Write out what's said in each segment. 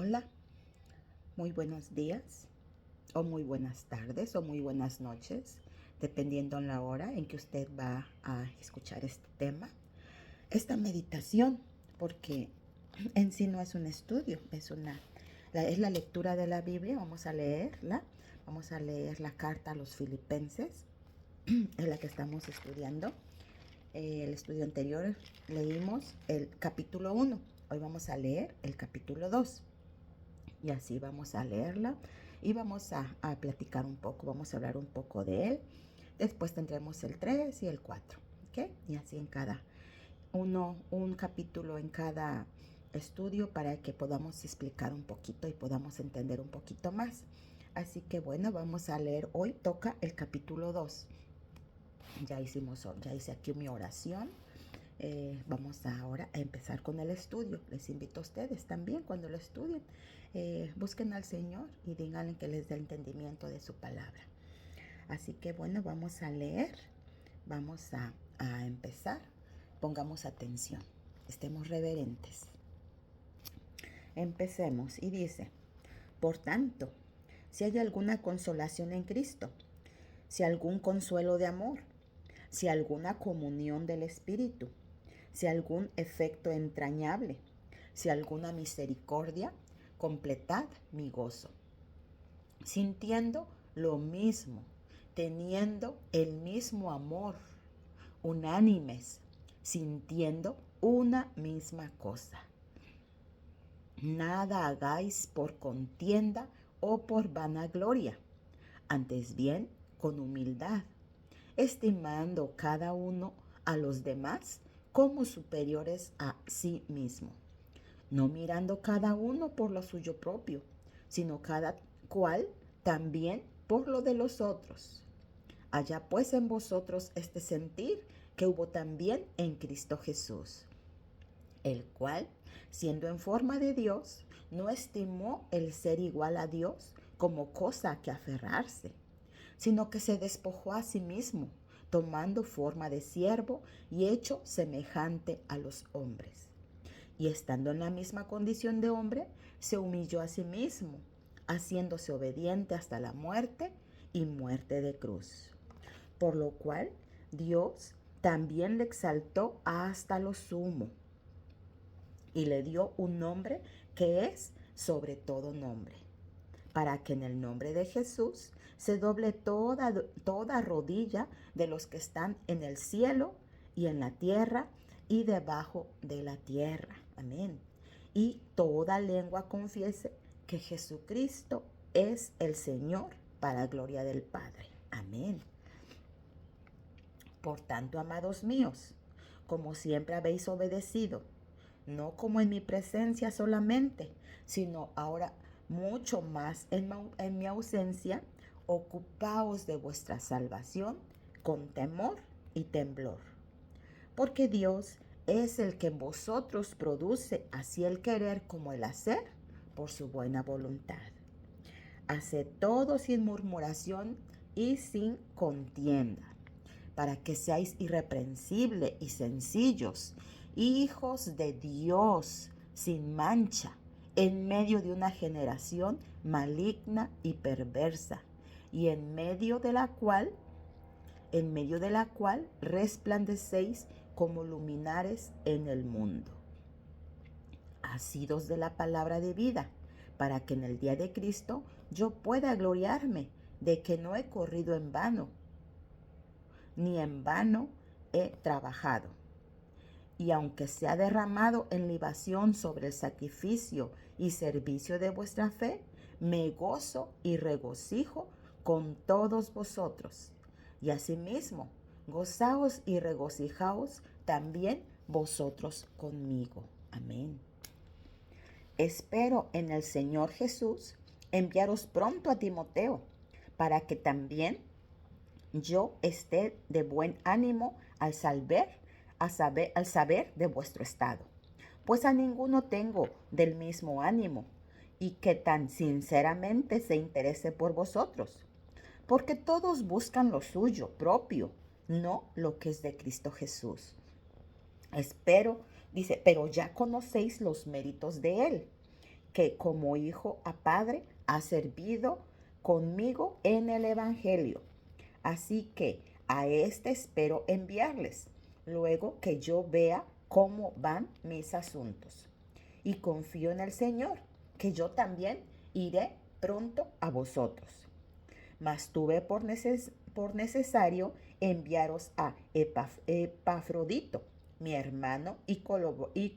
Hola, muy buenos días, o muy buenas tardes, o muy buenas noches, dependiendo en la hora en que usted va a escuchar este tema, esta meditación, porque en sí no es un estudio, es la lectura de la Biblia. Vamos a leer la carta a los Filipenses, es la que estamos estudiando. El estudio anterior leímos el capítulo 1, hoy vamos a leer el capítulo 2. Y así vamos a leerla y vamos a platicar un poco, vamos a hablar un poco de él. Después tendremos el 3 y el 4, ¿ok? Y así en cada un capítulo en cada estudio para que podamos explicar un poquito y podamos entender un poquito más. Así que bueno, vamos a leer, hoy toca el capítulo 2. Ya hice aquí mi oración. Vamos ahora a empezar con el estudio. Les invito a ustedes también, cuando lo estudien, busquen al Señor y díganle que les dé entendimiento de su palabra. Así que bueno, vamos a leer, vamos a empezar. Pongamos atención, estemos reverentes. Empecemos y dice: por tanto, si hay alguna consolación en Cristo, si algún consuelo de amor, si alguna comunión del Espíritu, si algún efecto entrañable, si alguna misericordia, completad mi gozo, sintiendo lo mismo, teniendo el mismo amor, unánimes, sintiendo una misma cosa. Nada hagáis por contienda o por vanagloria, antes bien con humildad, estimando cada uno a los demás como superiores a sí mismo, no mirando cada uno por lo suyo propio, sino cada cual también por lo de los otros. Haya pues en vosotros este sentir que hubo también en Cristo Jesús, el cual, siendo en forma de Dios, no estimó el ser igual a Dios como cosa a que aferrarse, sino que se despojó a sí mismo, tomando forma de siervo y hecho semejante a los hombres. Y estando en la misma condición de hombre, se humilló a sí mismo, haciéndose obediente hasta la muerte y muerte de cruz. Por lo cual Dios también le exaltó hasta lo sumo y le dio un nombre que es sobre todo nombre, para que en el nombre de Jesús se doble toda rodilla de los que están en el cielo y en la tierra y debajo de la tierra. Amén. Y toda lengua confiese que Jesucristo es el Señor, para gloria del Padre. Amén. Por tanto, amados míos, como siempre habéis obedecido, no como en mi presencia solamente, sino ahora mucho más en mi ausencia, ocupaos de vuestra salvación con temor y temblor. Porque Dios es el que en vosotros produce así el querer como el hacer por su buena voluntad. Haced todo sin murmuración y sin contienda, para que seáis irreprensibles y sencillos, hijos de Dios, sin mancha, en medio de una generación maligna y perversa, y en medio de la cual resplandecéis como luminares en el mundo. Asidos de la palabra de vida, para que en el día de Cristo yo pueda gloriarme de que no he corrido en vano, ni en vano he trabajado. Y aunque se ha derramado en libación sobre el sacrificio y servicio de vuestra fe, me gozo y regocijo con todos vosotros. Y asimismo, gozaos y regocijaos también vosotros conmigo. Amén. Espero en el Señor Jesús enviaros pronto a Timoteo, para que también yo esté de buen ánimo al saber de vuestro estado. Pues a ninguno tengo del mismo ánimo, y que tan sinceramente se interese por vosotros, porque todos buscan lo suyo propio, no lo que es de Cristo Jesús. Espero, dice, pero ya conocéis los méritos de él, que como hijo a padre ha servido conmigo en el Evangelio. Así que a este espero enviarles, luego que yo vea cómo van mis asuntos. Y confío en el Señor, que yo también iré pronto a vosotros. Mas tuve por necesario enviaros a Epafrodito, mi hermano y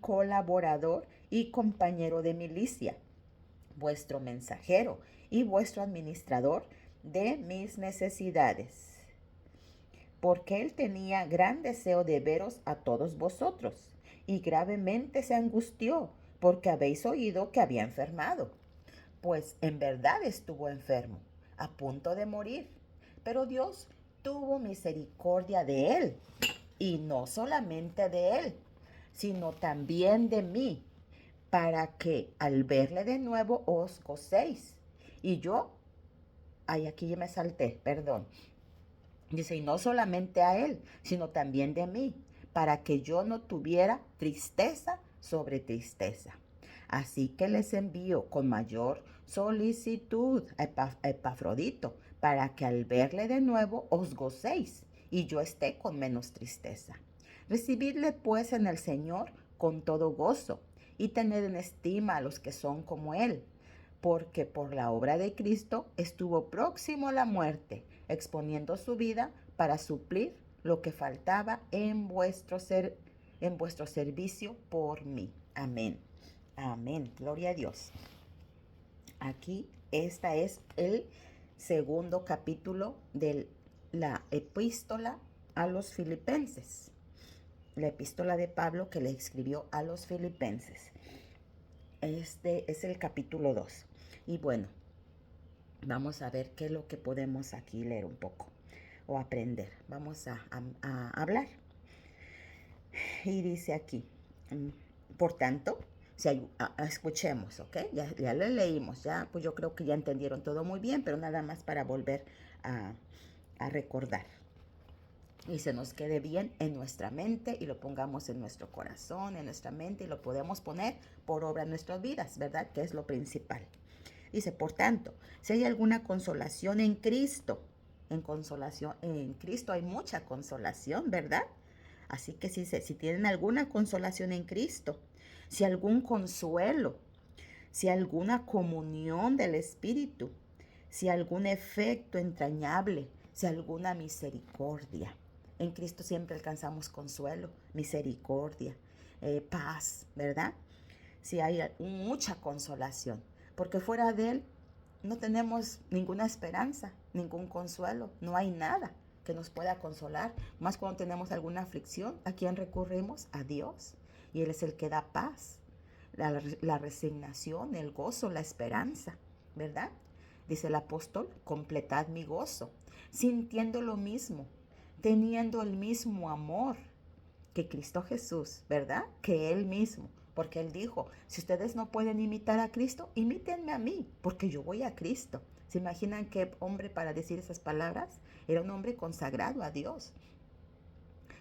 colaborador y compañero de milicia, vuestro mensajero y vuestro administrador de mis necesidades, porque él tenía gran deseo de veros a todos vosotros, y gravemente se angustió, porque habéis oído que había enfermado. Pues en verdad estuvo enfermo, a punto de morir, pero Dios tuvo misericordia de él, y no solamente de él, sino también de mí, para que al verle de nuevo os gocéis. Y yo, aquí ya me salté, perdón. Dice, y no solamente a él, sino también de mí, para que yo no tuviera tristeza sobre tristeza. Así que les envío con mayor solicitud a Epafrodito, para que al verle de nuevo os gocéis y yo esté con menos tristeza. Recibidle pues en el Señor con todo gozo y tened en estima a los que son como él, porque por la obra de Cristo estuvo próximo a la muerte, exponiendo su vida para suplir lo que faltaba en vuestro servicio por mí. Amén. Amén. Gloria a Dios. Aquí esta es el segundo capítulo de la epístola a los filipenses. La epístola de Pablo que le escribió a los filipenses. Este es el capítulo 2. Y bueno, vamos a ver qué es lo que podemos aquí leer un poco o aprender. Vamos a hablar. Y dice aquí, por tanto, escuchemos, ¿ok? Ya lo leímos, ya pues yo creo que ya entendieron todo muy bien, pero nada más para volver a recordar. Y se nos quede bien en nuestra mente y lo pongamos en nuestro corazón, en nuestra mente y lo podemos poner por obra en nuestras vidas, ¿verdad? Que es lo principal. Dice, por tanto, si hay alguna consolación en Cristo, en Cristo hay mucha consolación, ¿verdad? Así que si tienen alguna consolación en Cristo, si algún consuelo, si alguna comunión del Espíritu, si algún efecto entrañable, si alguna misericordia. En Cristo siempre alcanzamos consuelo, misericordia, paz, ¿verdad? Si hay mucha consolación, porque fuera de Él no tenemos ninguna esperanza, ningún consuelo, no hay nada que nos pueda consolar, más cuando tenemos alguna aflicción. ¿A quién recurrimos? A Dios, y Él es el que da paz, la resignación, el gozo, la esperanza, ¿verdad? Dice el apóstol, completad mi gozo, sintiendo lo mismo, teniendo el mismo amor que Cristo Jesús, ¿verdad? Que Él mismo, porque Él dijo, si ustedes no pueden imitar a Cristo, imítenme a mí, porque yo voy a Cristo. ¿Se imaginan qué hombre para decir esas palabras? Era un hombre consagrado a Dios.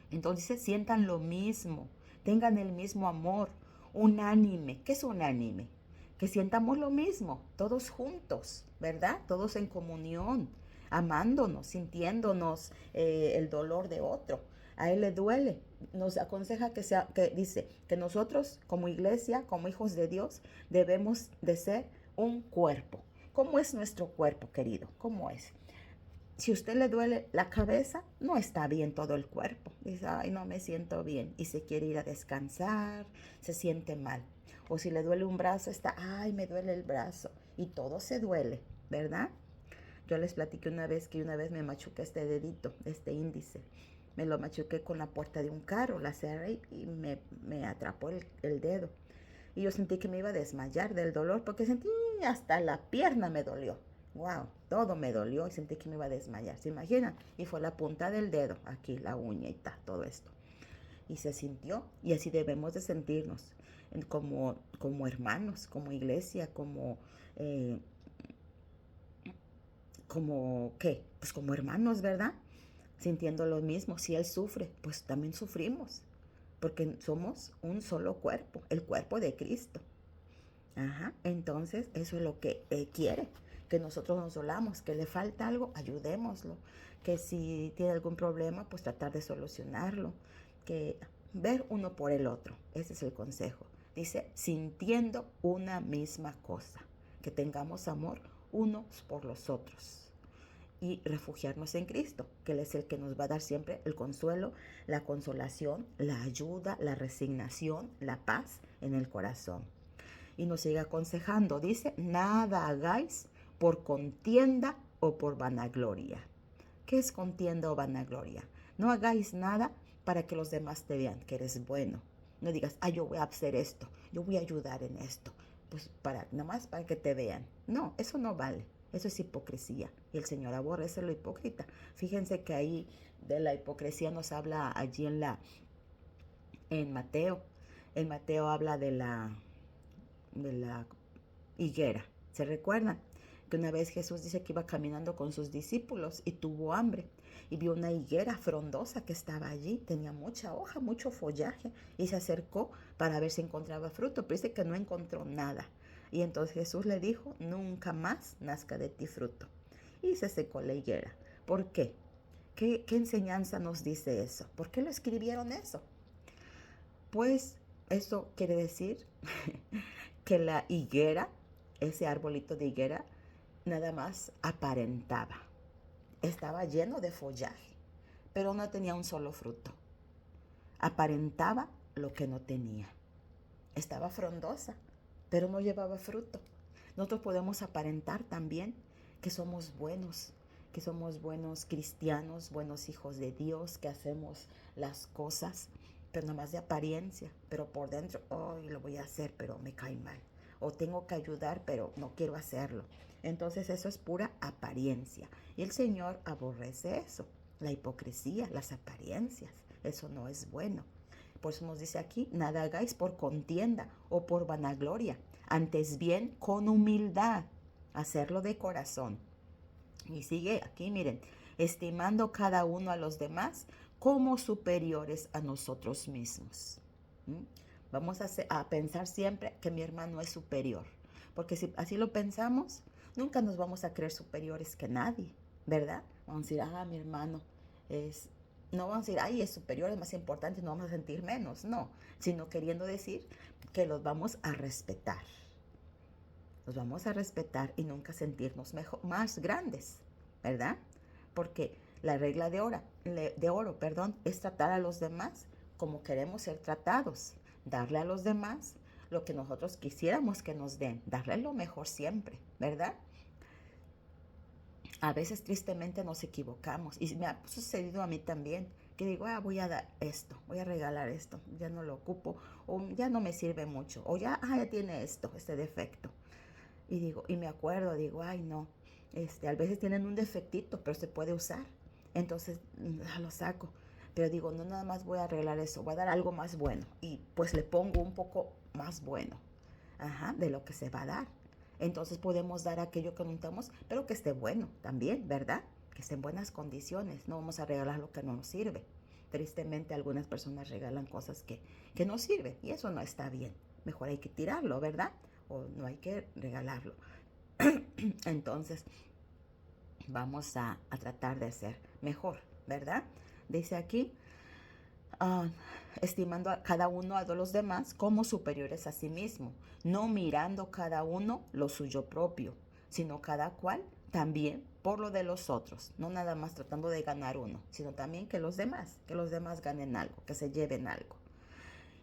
Entonces sientan lo mismo, tengan el mismo amor, unánime. ¿Qué es unánime? Que sientamos lo mismo, todos juntos, ¿verdad? Todos en comunión, amándonos, sintiéndonos el dolor de otro. A él le duele. Nos aconseja que dice que nosotros como iglesia, como hijos de Dios, debemos de ser un cuerpo. ¿Cómo es nuestro cuerpo, querido? ¿Cómo es? Si a usted le duele la cabeza, no está bien todo el cuerpo. Dice, ay, no me siento bien. Y se quiere ir a descansar, se siente mal. O si le duele un brazo, está, ay, me duele el brazo. Y todo se duele, ¿verdad? Yo les platiqué una vez que una vez me machuqué este dedito, este índice. Me lo machuqué con la puerta de un carro, la cerré y me atrapó el dedo. Y yo sentí que me iba a desmayar del dolor porque sentí hasta la pierna me dolió. Wow, todo me dolió y sentí que me iba a desmayar. ¿Se imaginan? Y fue la punta del dedo, aquí la uña y todo esto. Y se sintió, y así debemos de sentirnos, como hermanos, como iglesia, ¿qué? Pues como hermanos, ¿verdad? Sintiendo lo mismo. Si Él sufre, pues también sufrimos, porque somos un solo cuerpo, el cuerpo de Cristo. Ajá, entonces eso es lo que quiere, que nosotros nos dolamos, que le falta algo, ayudémoslo, que si tiene algún problema, pues tratar de solucionarlo, que ver uno por el otro, ese es el consejo. Dice, sintiendo una misma cosa, que tengamos amor unos por los otros y refugiarnos en Cristo, que Él es el que nos va a dar siempre el consuelo, la consolación, la ayuda, la resignación, la paz en el corazón. Y nos sigue aconsejando, dice, nada hagáis por contienda o por vanagloria. ¿Qué es contienda o vanagloria? No hagáis nada para que los demás te vean que eres bueno. No digas, yo voy a hacer esto, yo voy a ayudar en esto, pues nada más para que te vean. No, eso no vale. Eso es hipocresía. Y el Señor aborrece lo hipócrita. Fíjense que ahí de la hipocresía nos habla allí en Mateo. En Mateo habla de la higuera. ¿Se recuerdan? Que una vez Jesús dice que iba caminando con sus discípulos y tuvo hambre y vio una higuera frondosa que estaba allí, tenía mucha hoja, mucho follaje y se acercó para ver si encontraba fruto, pero dice que no encontró nada. Y entonces Jesús le dijo, nunca más nazca de ti fruto. Y se secó la higuera. ¿Por qué? ¿Qué enseñanza nos dice eso? ¿Por qué lo escribieron eso? Pues eso quiere decir que la higuera, ese arbolito de higuera, nada más aparentaba. Estaba lleno de follaje, pero no tenía un solo fruto. Aparentaba lo que no tenía. Estaba frondosa, pero no llevaba fruto. Nosotros podemos aparentar también que somos buenos cristianos, buenos hijos de Dios, que hacemos las cosas, pero nada más de apariencia, pero por dentro, lo voy a hacer, pero me cae mal. O tengo que ayudar, pero no quiero hacerlo. Entonces eso es pura apariencia. Y el Señor aborrece eso, la hipocresía, las apariencias. Eso no es bueno. Por eso nos dice aquí, nada hagáis por contienda o por vanagloria, antes bien con humildad, hacerlo de corazón. Y sigue aquí, miren, estimando cada uno a los demás como superiores a nosotros mismos. ¿Mm? Vamos a pensar siempre que mi hermano es superior, porque si así lo pensamos, nunca nos vamos a creer superiores que nadie, ¿verdad? Vamos a decir, mi hermano es... No vamos a decir, es superior, es más importante, no vamos a sentir menos, no, sino queriendo decir que los vamos a respetar. Los vamos a respetar y nunca sentirnos más grandes, ¿verdad? Porque la regla de oro, es tratar a los demás como queremos ser tratados, darle a los demás lo que nosotros quisiéramos que nos den, darle lo mejor siempre, ¿verdad? A veces tristemente nos equivocamos y me ha sucedido a mí también, que digo, voy a dar esto, voy a regalar esto, ya no lo ocupo, o ya no me sirve mucho, o ya tiene este defecto. Y me acuerdo, digo, no, a veces tienen un defectito, pero se puede usar. Entonces lo saco. Pero digo, no nada más voy a arreglar eso, voy a dar algo más bueno. Y pues le pongo un poco más bueno, de lo que se va a dar. Entonces podemos dar aquello que necesitamos, pero que esté bueno también, ¿verdad? Que esté en buenas condiciones. No vamos a regalar lo que no nos sirve. Tristemente algunas personas regalan cosas que no sirven y eso no está bien. Mejor hay que tirarlo, ¿verdad? O no hay que regalarlo. Entonces, vamos a tratar de ser mejor, ¿verdad? Dice aquí, estimando a cada uno a los demás como superiores a sí mismo, no mirando cada uno lo suyo propio, sino cada cual también por lo de los otros, no nada más tratando de ganar uno, sino también que los demás ganen algo, que se lleven algo.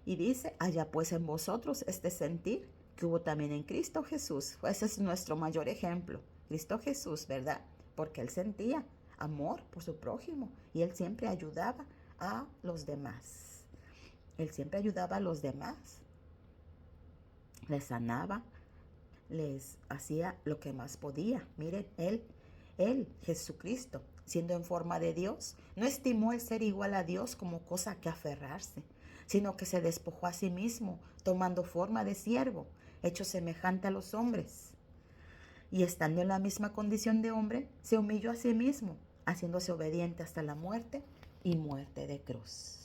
Y dice, haya pues en vosotros este sentir que hubo también en Cristo Jesús. Ese es nuestro mayor ejemplo, Cristo Jesús, ¿verdad? Porque Él sentía amor por su prójimo y Él siempre ayudaba a los demás. Él siempre ayudaba a los demás. Les sanaba, les hacía lo que más podía. Miren, Él, Jesucristo, siendo en forma de Dios, no estimó el ser igual a Dios como cosa que aferrarse, sino que se despojó a sí mismo, tomando forma de siervo, hecho semejante a los hombres. Y estando en la misma condición de hombre, se humilló a sí mismo, haciéndose obediente hasta la muerte y muerte de cruz.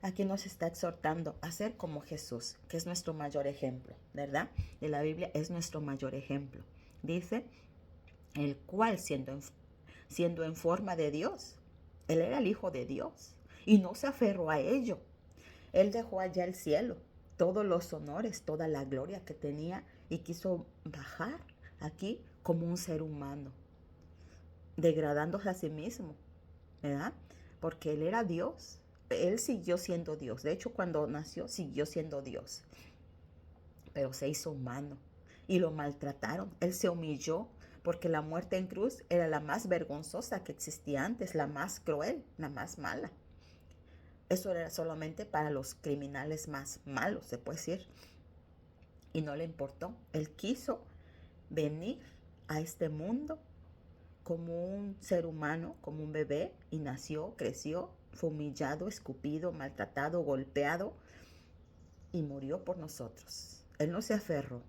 aquí nos está exhortando a ser como Jesús, que es nuestro mayor ejemplo, ¿verdad? De la Biblia es nuestro mayor ejemplo. Dice, el cual siendo en forma de Dios, él era el Hijo de Dios y no se aferró a ello. Él dejó allá el cielo, todos los honores, toda la gloria que tenía y quiso bajar aquí como un ser humano, degradándose a sí mismo, ¿verdad? Porque él era Dios. Él siguió siendo Dios. De hecho, cuando nació, siguió siendo Dios. Pero se hizo humano y lo maltrataron. Él se humilló porque la muerte en cruz era la más vergonzosa que existía antes, la más cruel, la más mala. Eso era solamente para los criminales más malos, se puede decir. Y no le importó. Él quiso venir a este mundo como un ser humano, como un bebé, y nació, creció, fue humillado, escupido, maltratado, golpeado y murió por nosotros. Él no se aferró.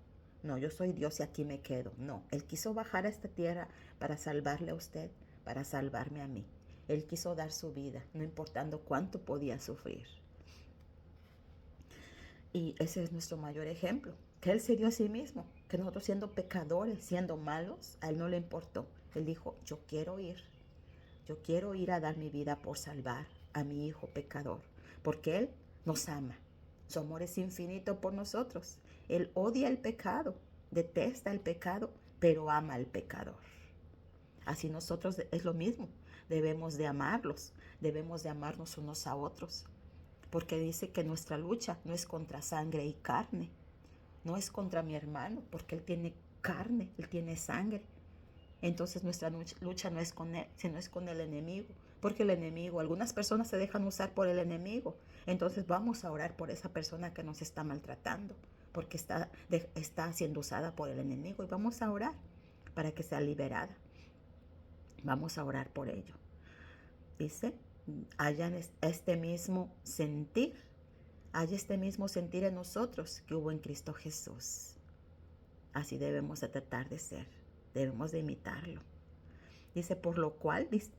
No, yo soy Dios y aquí me quedo. No, Él quiso bajar a esta tierra para salvarle a usted, para salvarme a mí. Él quiso dar su vida, no importando cuánto podía sufrir. Y ese es nuestro mayor ejemplo, que Él se dio a sí mismo, que nosotros siendo pecadores, siendo malos, a Él no le importó. Él dijo, yo quiero ir a dar mi vida por salvar a mi hijo pecador, porque Él nos ama. Su amor es infinito por nosotros. Él odia el pecado, detesta el pecado, pero ama al pecador. Así nosotros es lo mismo. Debemos de amarlos, debemos de amarnos unos a otros, porque dice que nuestra lucha no es contra sangre y carne, no es contra mi hermano, porque él tiene carne, él tiene sangre. Entonces nuestra lucha no es con él, sino es con el enemigo, porque el enemigo, algunas personas se dejan usar por el enemigo. Entonces vamos a orar por esa persona que nos está maltratando, porque está siendo usada por el enemigo, y vamos a orar para que sea liberada. Vamos a orar por ello. Dice, haya este mismo sentir en nosotros que hubo en Cristo Jesús. Así debemos de tratar de ser, debemos de imitarlo. Dice, por lo cual, dice,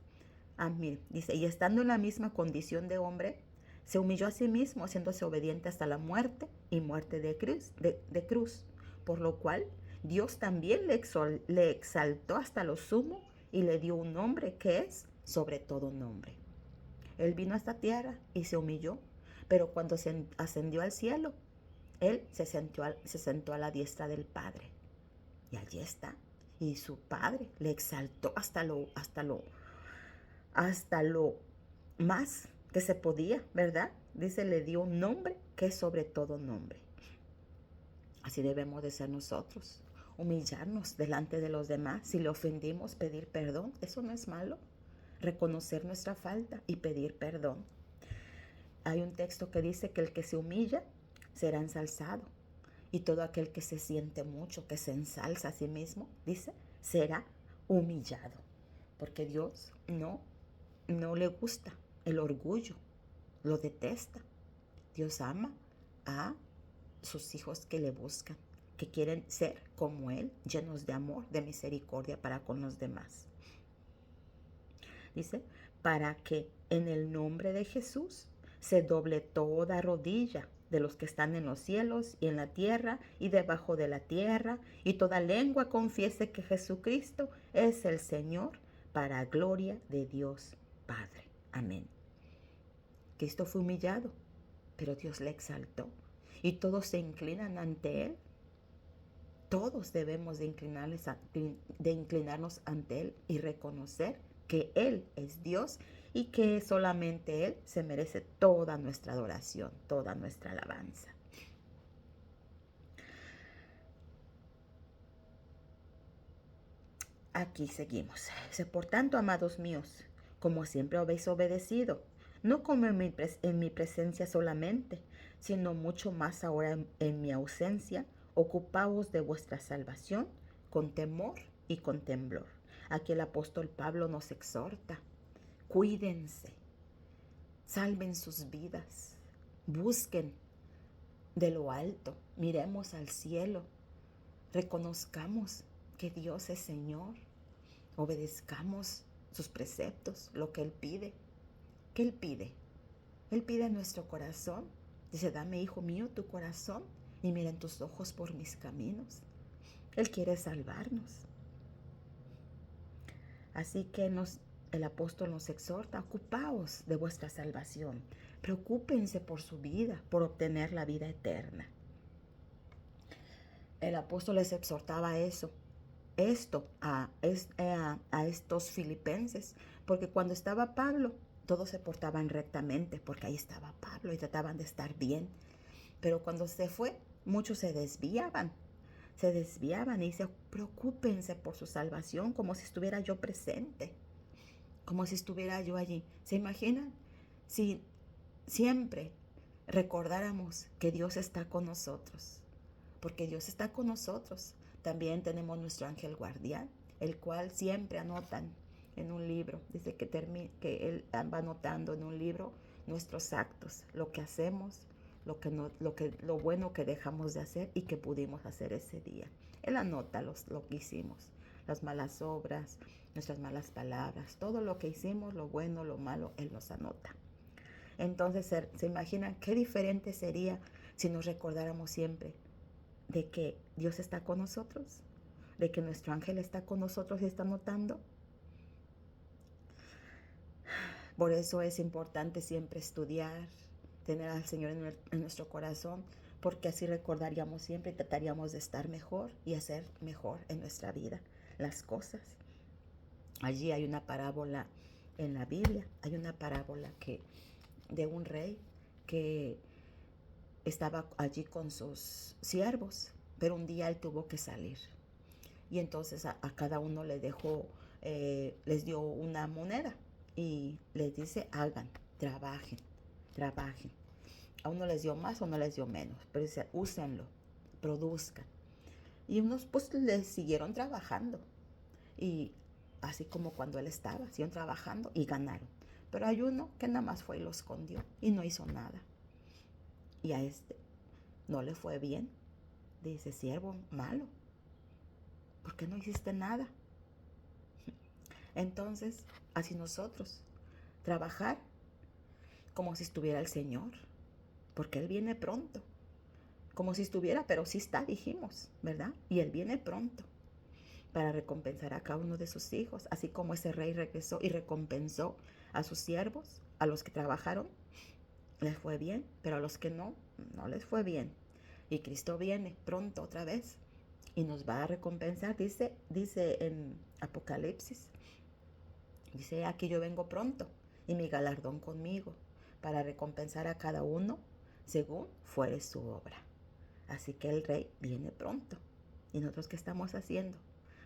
y estando en la misma condición de hombre, se humilló a sí mismo, haciéndose obediente hasta la muerte y muerte de cruz. Por lo cual, Dios también le exaltó hasta lo sumo y le dio un nombre que es sobre todo nombre. Él vino a esta tierra y se humilló, pero cuando se ascendió al cielo, Él se sentó a la diestra del Padre. Y allí está. Y su Padre le exaltó hasta lo más que se podía, ¿verdad? Dice, le dio un nombre que es sobre todo nombre. Así debemos de ser nosotros. Humillarnos delante de los demás. Si le ofendimos, pedir perdón. Eso no es malo. Reconocer nuestra falta y pedir perdón. Hay un texto que dice que el que se humilla será ensalzado. Y todo aquel que se siente mucho, que se ensalza a sí mismo, dice, será humillado. Porque Dios no le gusta el orgullo, lo detesta. Dios ama a sus hijos que le buscan, que quieren ser como Él, llenos de amor, de misericordia para con los demás. Dice, para que en el nombre de Jesús se doble toda rodilla de los que están en los cielos y en la tierra y debajo de la tierra, y toda lengua confiese que Jesucristo es el Señor, para gloria de Dios Padre. Amén. Cristo fue humillado, pero Dios le exaltó, y todos se inclinan ante Él. Todos debemos de inclinarnos ante Él y reconocer que Él es Dios y que solamente Él se merece toda nuestra adoración, toda nuestra alabanza. Aquí seguimos. Dice, por tanto, amados míos, como siempre habéis obedecido, no como en mi presencia solamente, sino mucho más ahora en mi ausencia, ocupaos de vuestra salvación con temor y con temblor. Aquí el apóstol Pablo nos exhorta, cuídense, salven sus vidas, busquen de lo alto, miremos al cielo, reconozcamos que Dios es Señor, obedezcamos sus preceptos, lo que Él pide. ¿Qué Él pide? Él pide nuestro corazón. Dice, dame, hijo mío, tu corazón y miren tus ojos por mis caminos. Él quiere salvarnos. Así que el apóstol nos exhorta, ocupaos de vuestra salvación. Preocúpense por su vida, por obtener la vida eterna. El apóstol les exhortaba esto a estos filipenses, porque cuando estaba Pablo, todos se portaban rectamente, porque ahí estaba Pablo y trataban de estar bien. Pero cuando se fue, muchos se desviaban y dice, preocúpense por su salvación, como si estuviera yo presente, como si estuviera yo allí. ¿Se imaginan? Si siempre recordáramos que Dios está con nosotros, porque Dios está con nosotros. También tenemos nuestro ángel guardián, el cual siempre anotan en un libro, dice que él va anotando en un libro nuestros actos, lo que hacemos, lo bueno que dejamos de hacer y que pudimos hacer ese día. Él anota lo que hicimos, las malas obras, nuestras malas palabras, todo lo que hicimos, lo bueno, lo malo, Él los anota. Entonces, ¿se imaginan qué diferente sería si nos recordáramos siempre de que Dios está con nosotros? De que nuestro ángel está con nosotros y está anotando. Por eso es importante siempre estudiar, tener al Señor en nuestro corazón, porque así recordaríamos siempre y trataríamos de estar mejor y hacer mejor en nuestra vida las cosas. Allí hay una parábola en la Biblia, hay una parábola de un rey que estaba allí con sus siervos, pero un día él tuvo que salir. Y entonces a cada uno les dio una moneda y les dice, hagan, trabajen. A uno les dio más, a uno les dio menos, pero dice, úsenlo, produzcan. Y unos pues les siguieron trabajando. Y así como cuando él estaba, siguieron trabajando y ganaron. Pero hay uno que nada más fue y lo escondió y no hizo nada. Y a este no le fue bien. Dice, siervo malo, ¿por qué no hiciste nada? Entonces, así nosotros, trabajar como si estuviera el Señor, porque Él viene pronto. Como si estuviera, pero sí está, dijimos, ¿verdad? Y Él viene pronto para recompensar a cada uno de sus hijos, así como ese rey regresó y recompensó a sus siervos, a los que trabajaron, les fue bien, pero a los que no les fue bien. Y Cristo viene pronto otra vez y nos va a recompensar, dice en Apocalipsis, dice, aquí yo vengo pronto y mi galardón conmigo, para recompensar a cada uno según fuere su obra. Así que el Rey viene pronto. ¿Y nosotros qué estamos haciendo?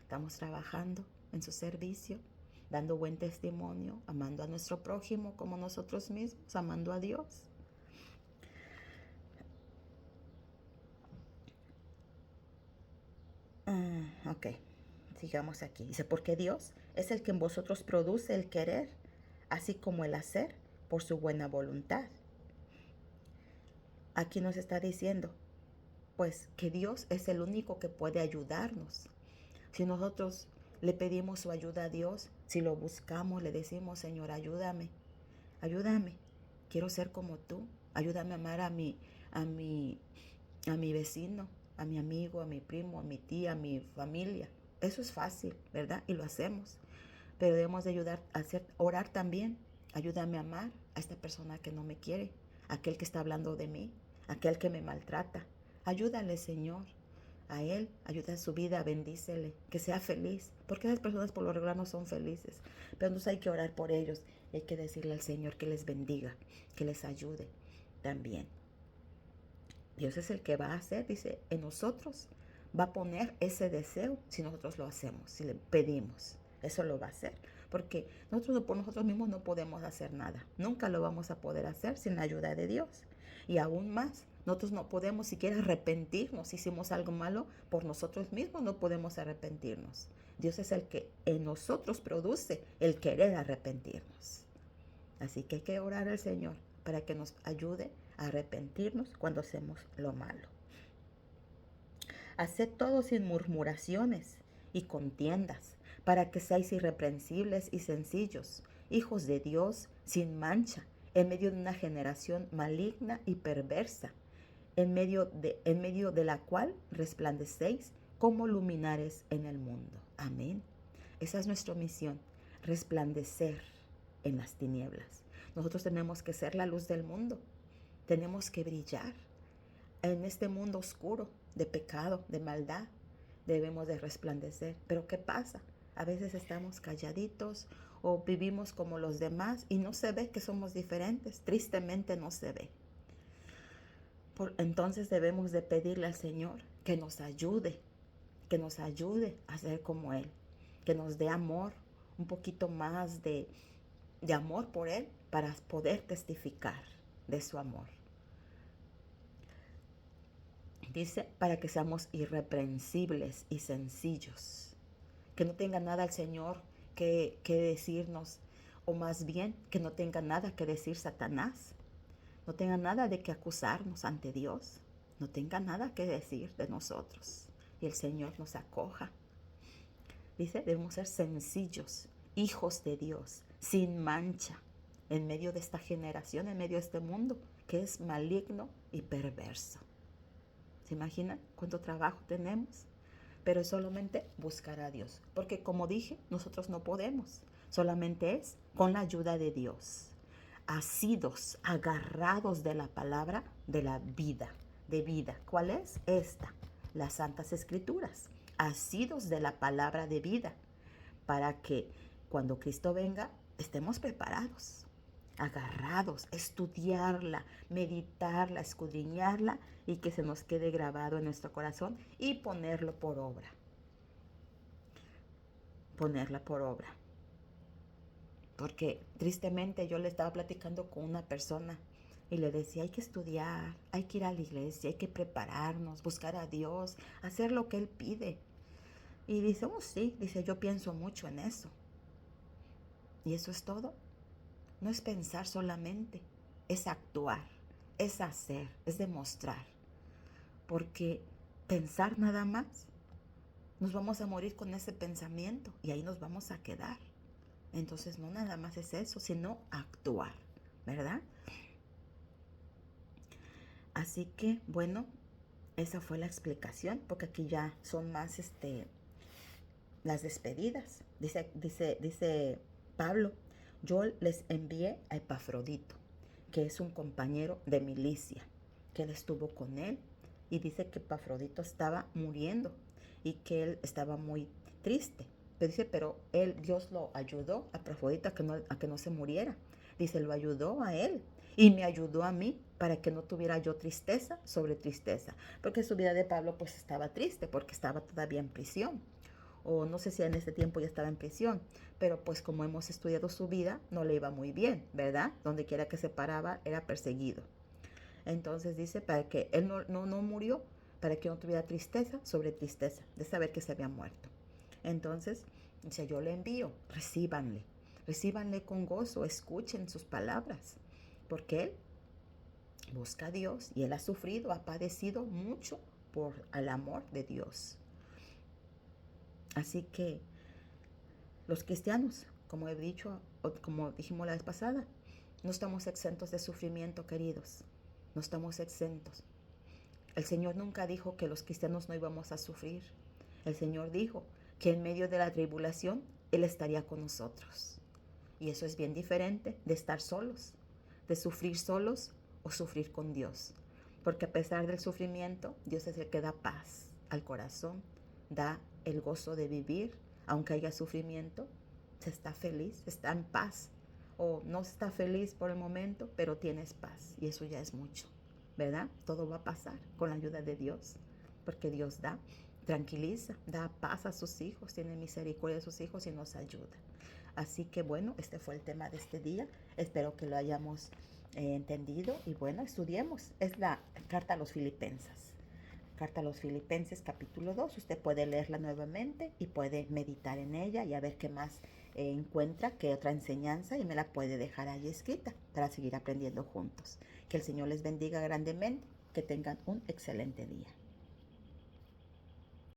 Estamos trabajando en su servicio, dando buen testimonio, amando a nuestro prójimo como nosotros mismos, amando a Dios. Ok, sigamos aquí. Dice, porque Dios es el que en vosotros produce el querer, así como el hacer, por su buena voluntad. Aquí nos está diciendo, pues, que Dios es el único que puede ayudarnos. Si nosotros le pedimos su ayuda a Dios, si lo buscamos, le decimos, Señor, ayúdame, quiero ser como tú, ayúdame a amar a mi vecino, a mi amigo, a mi primo, a mi tía, a mi familia. Eso es fácil, ¿verdad? Y lo hacemos. Pero debemos de orar también. Ayúdame a amar a esta persona que no me quiere, aquel que está hablando de mí, aquel que me maltrata. Ayúdale, Señor, a él, ayuda en su vida, bendícele, que sea feliz, porque esas personas por lo regular no son felices, pero entonces hay que orar por ellos, hay que decirle al Señor que les bendiga, que les ayude también. Dios es el que va a hacer, dice, en nosotros va a poner ese deseo si nosotros lo hacemos, si le pedimos, eso lo va a hacer, porque nosotros por nosotros mismos no podemos hacer nada, nunca lo vamos a poder hacer sin la ayuda de Dios, y aún más, nosotros no podemos siquiera arrepentirnos si hicimos algo malo por nosotros mismos, no podemos arrepentirnos. Dios es el que en nosotros produce el querer arrepentirnos. Así que hay que orar al Señor para que nos ayude a arrepentirnos cuando hacemos lo malo. Haced todo sin murmuraciones y contiendas, para que seáis irreprensibles y sencillos, hijos de Dios sin mancha, en medio de una generación maligna y perversa, en medio de la cual resplandecéis como luminares en el mundo. Amén. Esa es nuestra misión, resplandecer en las tinieblas. Nosotros tenemos que ser la luz del mundo. Tenemos que brillar en este mundo oscuro de pecado, de maldad. Debemos de resplandecer. Pero ¿qué pasa? A veces estamos calladitos o vivimos como los demás y no se ve que somos diferentes. Tristemente no se ve. Entonces debemos de pedirle al Señor que nos ayude a ser como Él, que nos dé amor, un poquito más de amor por Él para poder testificar de su amor. Dice, para que seamos irreprensibles y sencillos, que no tenga nada el Señor que decirnos, o más bien que no tenga nada que decir Satanás, no tenga nada de que acusarnos ante Dios, no tenga nada que decir de nosotros y el Señor nos acoja. Dice, debemos ser sencillos, hijos de Dios, sin mancha, en medio de esta generación, en medio de este mundo que es maligno y perverso. ¿Se imaginan cuánto trabajo tenemos? Pero es solamente buscar a Dios, porque como dije, nosotros no podemos, solamente es con la ayuda de Dios. Asidos, agarrados de la palabra de la vida, de vida. ¿Cuál es? Esta, las Santas Escrituras. Asidos de la palabra de vida, para que cuando Cristo venga estemos preparados, agarrados, estudiarla, meditarla, escudriñarla y que se nos quede grabado en nuestro corazón y ponerlo por obra. Ponerla por obra. Porque tristemente yo le estaba platicando con una persona y le decía, hay que estudiar, hay que ir a la iglesia, hay que prepararnos, buscar a Dios, hacer lo que Él pide. Y dice, oh sí, dice, yo pienso mucho en eso. ¿Y eso es todo? No es pensar solamente, es actuar, es hacer, es demostrar. Porque pensar nada más, nos vamos a morir con ese pensamiento y ahí nos vamos a quedar. Entonces no nada más es eso, sino actuar, ¿verdad? Así que, bueno, esa fue la explicación, porque aquí ya son más las despedidas. Dice Pablo, yo les envié a Epafrodito, que es un compañero de milicia, que él estuvo con él, y dice que Epafrodito estaba muriendo y que él estaba muy triste. Pero dice, pero Dios lo ayudó a Epafrodito a que no se muriera. Dice, lo ayudó a él y me ayudó a mí para que no tuviera yo tristeza sobre tristeza. Porque su vida de Pablo pues estaba triste porque estaba todavía en prisión. O no sé si en ese tiempo ya estaba en prisión, pero pues como hemos estudiado su vida, no le iba muy bien, ¿verdad? Donde quiera que se paraba era perseguido. Entonces dice, para que él no murió, para que no tuviera tristeza sobre tristeza, de saber que se había muerto. Entonces, dice, yo le envío, recíbanle con gozo, escuchen sus palabras, porque él busca a Dios y él ha sufrido, ha padecido mucho por el amor de Dios. Así que los cristianos, como he dicho, o como dijimos la vez pasada, no estamos exentos de sufrimiento, queridos. No estamos exentos. El Señor nunca dijo que los cristianos no íbamos a sufrir. El Señor dijo que en medio de la tribulación Él estaría con nosotros. Y eso es bien diferente de estar solos, de sufrir solos o sufrir con Dios. Porque a pesar del sufrimiento, Dios es el que da paz al corazón, da el gozo de vivir, aunque haya sufrimiento, se está feliz, está en paz. O no está feliz por el momento, pero tienes paz y eso ya es mucho, ¿verdad? Todo va a pasar con la ayuda de Dios, porque Dios tranquiliza, da paz a sus hijos, tiene misericordia de sus hijos y nos ayuda. Así que bueno, este fue el tema de este día. Espero que lo hayamos entendido y bueno, estudiemos. Es la carta a los Filipenses. Carta a los Filipenses capítulo 2. Usted puede leerla nuevamente y puede meditar en ella y a ver qué más encuentra, qué otra enseñanza y me la puede dejar ahí escrita para seguir aprendiendo juntos. Que el Señor les bendiga grandemente. Que tengan un excelente día.